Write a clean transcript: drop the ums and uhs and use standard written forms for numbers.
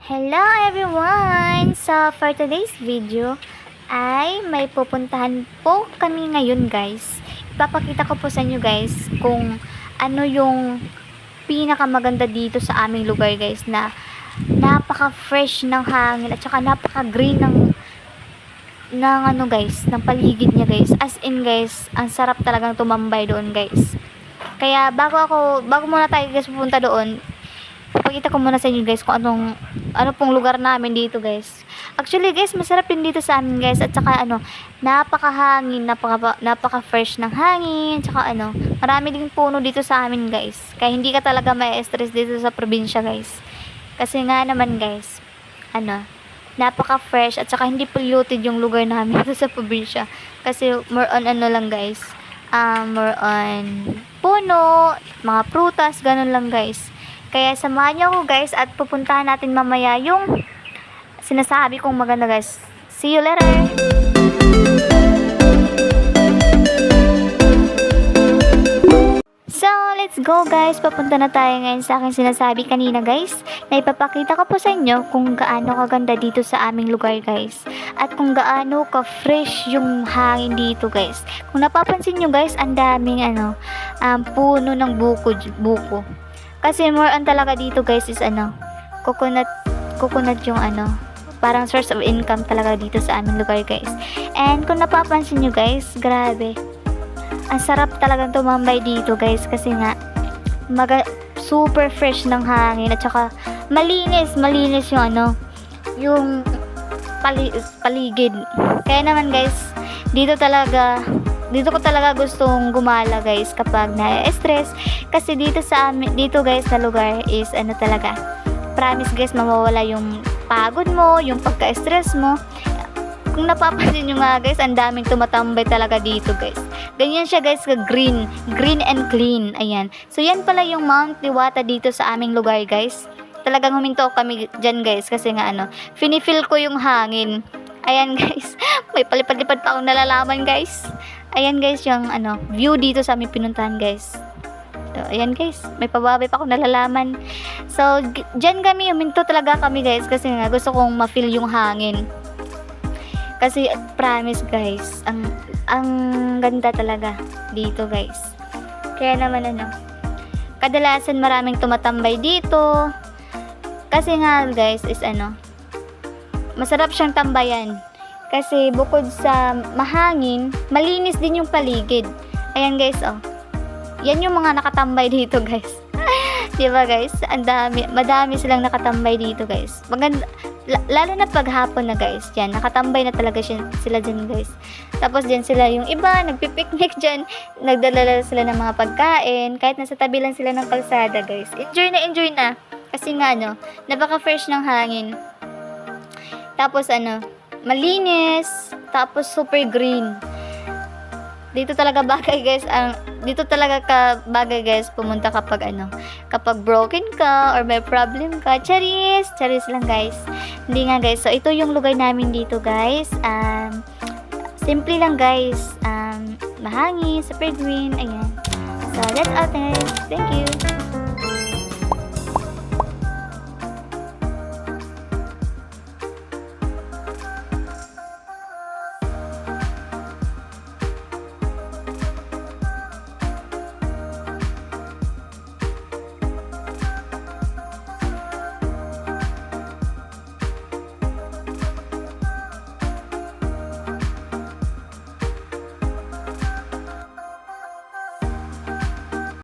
Hello everyone! So, for today's video ay may pupuntahan po kami ngayon guys. Ipapakita ko po sa inyo guys kung ano yung pinakamaganda dito sa aming lugar guys, na napaka-fresh ng hangin at saka napaka-green ng ano guys, ng paligid niya guys. As in guys, ang sarap talagang tumambay doon guys. Kaya bago muna tayo guys pupunta doon, pakita ko muna sa inyo guys kung ano pong lugar namin dito guys. Actually guys, masarap din dito sa amin guys, at saka napakahangin, napaka fresh ng hangin, tsaka marami ding puno dito sa amin guys. Kaya hindi ka talaga ma-stress dito sa probinsya guys. Kasi nga naman guys, napaka fresh at saka hindi polluted yung lugar namin dito sa probinsya. Kasi more on lang guys, more on puno, mga prutas, ganun lang guys. Kaya samahan niyo ako guys at pupuntahan natin mamaya yung sinasabi kong maganda guys. See you later! So, let's go guys. Papunta na tayo ngayon sa aking sinasabi kanina guys. Na ipapakita ko po sa inyo kung gaano kaganda dito sa aming lugar guys. At kung gaano ka-fresh yung hangin dito guys. Kung napapansin nyo guys, ang daming puno ng buko. Kasi more on talaga dito guys is coconut yung parang source of income talaga dito sa aming lugar guys. And kung napapansin nyo guys, grabe, ang sarap talagang tumambay dito guys, kasi nga super fresh ng hangin at saka malinis yung paligid. Kaya naman guys, dito ko talaga gustong gumala guys kapag na-stress, kasi dito guys na lugar is talaga, promise guys, mawawala yung pagod mo, yung pagka-stress mo. Kung napapansin nyo nga guys, ang daming tumatambay talaga dito guys. Ganyan siya guys, green and clean. Ayan, so yan pala yung Mount Liwata dito sa aming lugar guys. Talagang huminto kami dyan guys, kasi nga finifeel ko yung hangin. Ayan guys, may palipad-lipad pa akong nalalaman guys. Ayan guys, yung view dito sa aming pinuntahan guys. So, ayan guys, may pababay pa akong nalalaman. So, dyan huminto talaga kami guys, kasi nga gusto kong ma-feel yung hangin. Kasi promise guys, ang ganda talaga dito guys. Kaya naman kadalasan maraming tumatambay dito. Kasi nga guys is masarap siyang tambayan. Kasi bukod sa mahangin, malinis din yung paligid. Ayan guys, yan yung mga nakatambay dito guys. Diba guys? Madami silang nakatambay dito guys. Maganda, lalo na paghapon na guys. Yan, nakatambay na talaga sila dyan guys. Tapos dyan sila yung iba, nagpipiknik dyan. Nagdala sila ng mga pagkain. Kahit nasa tabi lang sila ng kalsada guys. Enjoy na. Kasi nga napaka-fresh ng hangin. Tapos malinis. Tapos super green. Dito talaga bagay guys, pumunta kapag broken ka or may problem ka. Charis lang guys. Hindi nga guys. So ito yung lugar namin dito guys. Simple lang guys. Mahangin, super green. Ayan. So that's all guys. Thank you.